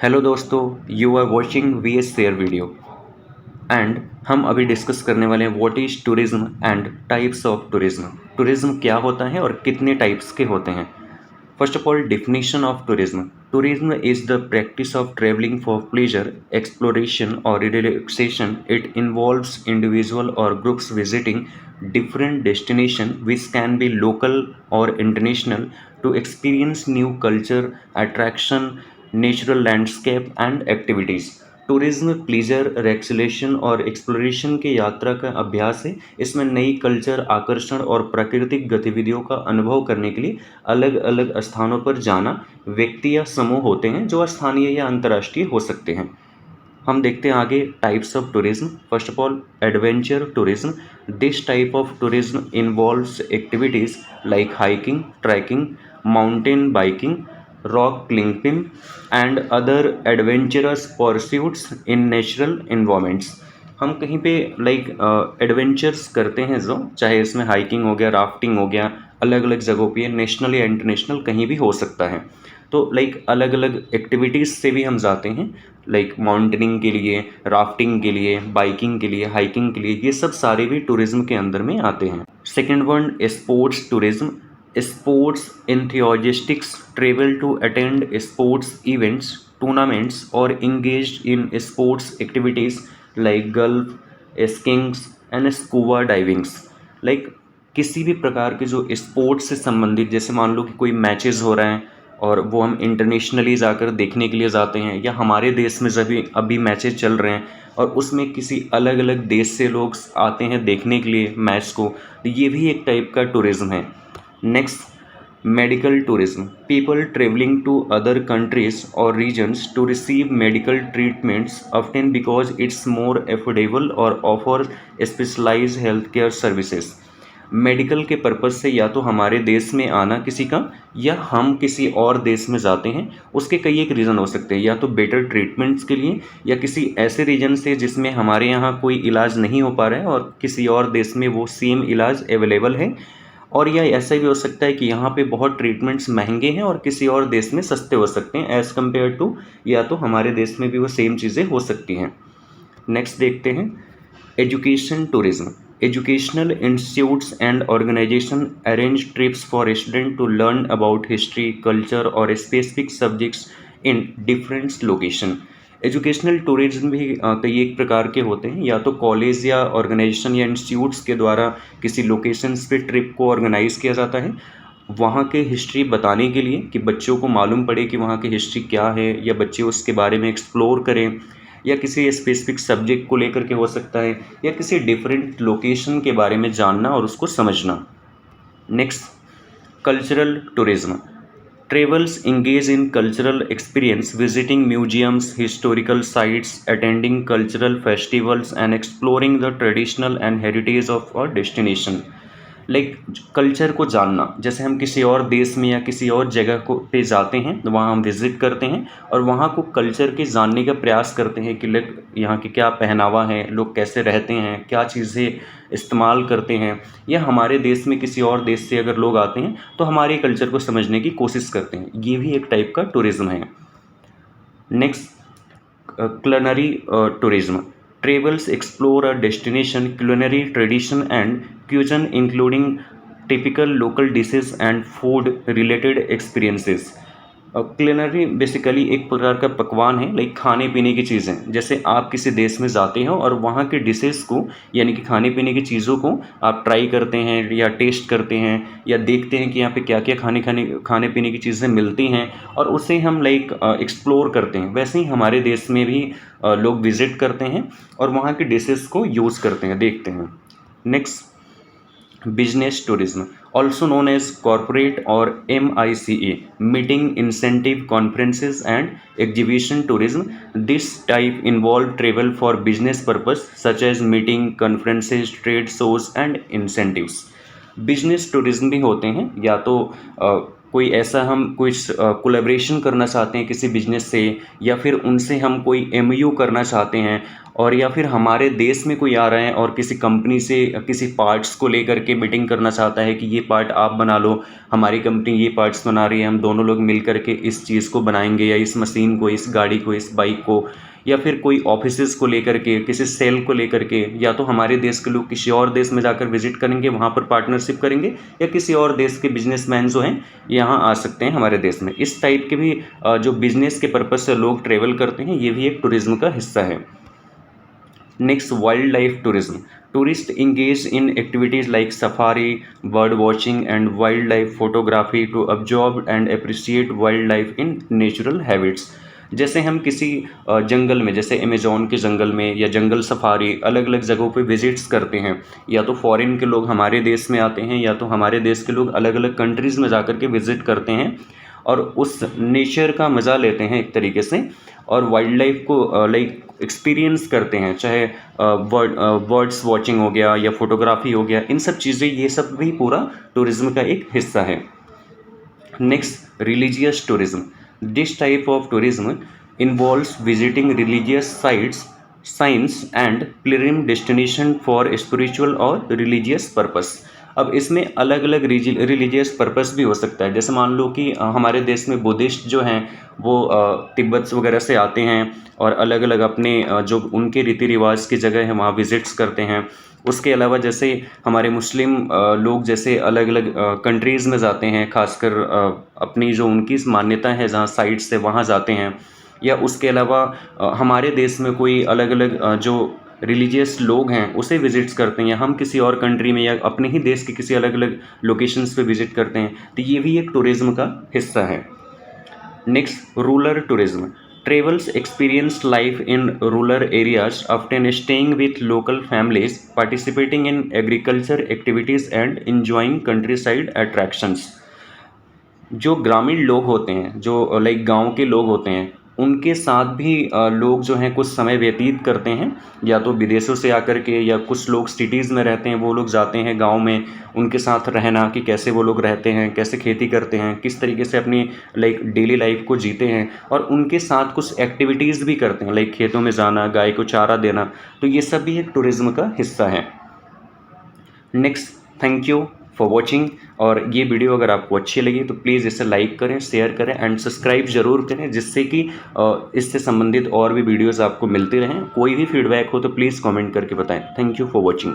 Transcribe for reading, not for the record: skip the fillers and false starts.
Hello दोस्तों, you are watching V S share video and हम अभी डिस्कस करने वाले हैं what is tourism and types of tourism. Tourism क्या होता है और कितने टाइप्स के होते हैं। First of all, definition of tourism. Tourism is the practice of traveling for pleasure, exploration, or relaxation. It involves individual or groups visiting different destinations, which can be local or international, to experience new culture, attraction, natural landscape, and activities. Tourism pleaser, relaxation और exploration की यात्रा का अभ्यास है। इसमें नई culture, आकर्षण और प्राकृतिक गतिविधियों का अनुभव करने के लिए अलग अलग स्थानों पर जाना व्यक्ति या समूह होते हैं जो स्थानीय या अंतर्राष्ट्रीय हो सकते हैं। हम देखते हैं आगे types of tourism. First of all, adventure tourism. This type of tourism involves activities like hiking, trekking, mountain biking, rock climbing and other adventurous pursuits in natural environments. हम कहीं पे एडवेंचर्स करते हैं, जो चाहे इसमें हाइकिंग हो गया, राफ्टिंग हो गया, अलग अलग जगहों पे, नेशनल या इंटरनेशनल कहीं भी हो सकता है। तो अलग अलग एक्टिविटीज़ से भी हम जाते हैं, माउंटेनिंग के लिए, राफ्टिंग के लिए, बाइकिंग के लिए, हाइकिंग के लिए। ये सब सारे भी टूरिज्म के अंदर में आते हैं। Second one, sports tourism. Sports enthusiasts travel to attend sports events, tournaments, or engaged in sports activities like golf, skiing, and scuba diving. किसी भी प्रकार के जो स्पोर्ट्स से संबंधित, जैसे मान लो कि कोई मैचेस हो रहे हैं और वो हम इंटरनेशनली जाकर देखने के लिए जाते हैं, या हमारे देश में जब अभी मैचेस चल रहे हैं और उसमें किसी अलग अलग देश से लोग आते हैं देखने के लिए मैच को, तो ये भी एक टाइप का टूरिज्म है। Next, medical tourism. People traveling to other countries or regions to receive medical treatments, often because it's more affordable or offers specialized healthcare services. Medical के पर्पज़ से या तो हमारे देश में आना किसी का, या हम किसी और देश में जाते हैं, उसके कई एक रीज़न हो सकते हैं। या तो बेटर ट्रीटमेंट्स के लिए, या किसी ऐसे रीजन से जिसमें हमारे यहाँ कोई इलाज नहीं हो पा रहा है और किसी और देश में वो सेम इलाज अवेलेबल है। और यह ऐसा भी हो सकता है कि यहाँ पे बहुत ट्रीटमेंट्स महंगे हैं और किसी और देश में सस्ते हो सकते हैं एज़ कम्पेयर टू, या तो हमारे देश में भी वो सेम चीज़ें हो सकती हैं। नेक्स्ट देखते हैं education tourism. Educational institutes and organization arrange trips for student to learn about history, culture और specific subjects in different location. Educational tourism भी कई एक प्रकार के होते हैं, या तो कॉलेज या ऑर्गेनाइजेशन या इंस्टीट्यूट्स के द्वारा किसी लोकेशंस पे ट्रिप को ऑर्गेनाइज किया जाता है वहाँ के हिस्ट्री बताने के लिए, कि बच्चों को मालूम पड़े कि वहाँ की हिस्ट्री क्या है, या बच्चे उसके बारे में एक्सप्लोर करें, या किसी स्पेसिफिक सब्जेक्ट को लेकर के हो सकता है, या किसी डिफरेंट लोकेशन के बारे में जानना और उसको समझना। Next, cultural tourism. Travels engage in cultural experience, visiting museums, historical sites, attending cultural festivals, and exploring the traditional and heritage of a destination. Culture को जानना, जैसे हम किसी और देश में या किसी और जगह को पे जाते हैं तो वहाँ हम विज़िट करते हैं और वहाँ को कल्चर के जानने का प्रयास करते हैं कि यहाँ के क्या पहनावा है, लोग कैसे रहते हैं, क्या चीज़ें इस्तेमाल करते हैं, या हमारे देश में किसी और देश से अगर लोग आते हैं तो हमारे कल्चर को समझने की कोशिश करते हैं। ये भी एक टाइप का टूरिज़्म है। Next, culinary tourism. Travels explore a destination culinary tradition and cuisine, including typical local dishes and food related experiences. culinary basically एक प्रकार का पकवान है, खाने पीने की चीज़ें। जैसे आप किसी देश में जाते हो और वहाँ के डिशेस को, यानी कि खाने पीने की चीज़ों को आप ट्राई करते हैं या टेस्ट करते हैं, या देखते हैं कि यहाँ पे क्या क्या खाने पीने की चीज़ें मिलती हैं, और उसे हम एक्सप्लोर करते हैं। वैसे ही हमारे देश में भी लोग विज़िट करते हैं और वहाँ के डिशेस को यूज़ करते हैं, देखते हैं। Next, business tourism, also known as corporate or MICE, meeting, incentive, conferences and exhibition tourism. This type involve travel for business purpose such as meeting, conferences, trade shows and incentives. Business tourism भी होते हैं, या तो कोई ऐसा हम कोई collaboration करना चाहते हैं किसी बिजनेस से, या फिर उनसे हम कोई एमओयू करना चाहते हैं, और या फिर हमारे देश में कोई आ रहा है और किसी कंपनी से किसी पार्ट्स को लेकर के मीटिंग करना चाहता है कि ये पार्ट आप बना लो, हमारी कंपनी ये पार्ट्स बना रही है, हम दोनों लोग मिल करके इस चीज़ को बनाएंगे, या इस मशीन को, इस गाड़ी को, इस बाइक को, या फिर कोई ऑफिसेज़ को लेकर के, किसी सेल को लेकर के, या तो हमारे देश के लोग किसी और देश में जाकर विजिट करेंगे, वहाँ पर पार्टनरशिप करेंगे, या किसी और देश के बिजनेसमैन जो हैं यहाँ आ सकते हैं हमारे देश में। इस टाइप के भी जो बिजनेस के पर्पज़ से लोग ट्रेवल करते हैं, ये भी एक टूरिज्म का हिस्सा है। Next, wildlife tourism. Tourist engage in activities like safari, bird watching and wildlife photography to observe and appreciate wildlife in natural habits. जैसे हम किसी जंगल में, जैसे अमेजोन के जंगल में, या जंगल सफारी, अलग अलग जगहों पे विजिट्स करते हैं, या तो फॉरेन के लोग हमारे देश में आते हैं, या तो हमारे देश के लोग अलग अलग कंट्रीज़ में जा कर के विज़िट करते हैं और उस नेचर का मज़ा लेते हैं एक तरीके से, और वाइल्ड लाइफ को लाइक एक्सपीरियंस करते हैं, चाहे बर्ड्स वॉचिंग हो गया या फोटोग्राफी हो गया, इन सब चीज़ें, ये सब भी पूरा टूरिज्म का एक हिस्सा है। Next, religious tourism. This type of tourism involves visiting religious sites, signs and pilgrim destination for spiritual और religious purpose। अब इसमें अलग अलग रिलीजियस पर्पस भी हो सकता है। जैसे मान लो कि हमारे देश में बुद्धिस्ट जो हैं वो तिब्बत वगैरह से आते हैं और अलग अलग अपने जो उनके रीति रिवाज की जगह है वहाँ विजिट्स करते हैं। उसके अलावा जैसे हमारे मुस्लिम लोग जैसे अलग अलग कंट्रीज़ में जाते हैं, खासकर अपनी जो उनकी मान्यता है जहाँ साइट्स है वहाँ जाते हैं, या उसके अलावा हमारे देश में कोई अलग अलग जो रिलीजियस लोग हैं उसे विजिट्स करते हैं, या हम किसी और कंट्री में या अपने ही देश के किसी अलग अलग लोकेशंस पे विजिट करते हैं, तो ये भी एक टूरिज्म का हिस्सा है। Next, rural tourism. Travels experience life in rural areas, often staying with local families, participating in agriculture activities and enjoying country side attractions. जो ग्रामीण लोग होते हैं, जो लाइक गांव के लोग होते हैं, उनके साथ भी लोग जो हैं कुछ समय व्यतीत करते हैं, या तो विदेशों से आकर के, या कुछ लोग सिटीज़ में रहते हैं, वो लोग जाते हैं गांव में उनके साथ रहना, कि कैसे वो लोग रहते हैं, कैसे खेती करते हैं, किस तरीके से अपनी लाइक डेली लाइफ को जीते हैं, और उनके साथ कुछ एक्टिविटीज़ भी करते हैं, लाइक खेतों में जाना, गाय को चारा देना। तो ये सब भी एक टूरिज़्म का हिस्सा है। Next, thank you for watching. और ये वीडियो अगर आपको अच्छी लगी तो प्लीज़ इसे लाइक करें, शेयर करें एंड सब्सक्राइब ज़रूर करें, जिससे कि इससे संबंधित और भी वीडियोज़ आपको मिलते रहें। कोई भी फीडबैक हो तो प्लीज़ कमेंट करके बताएं। Thank you for watching.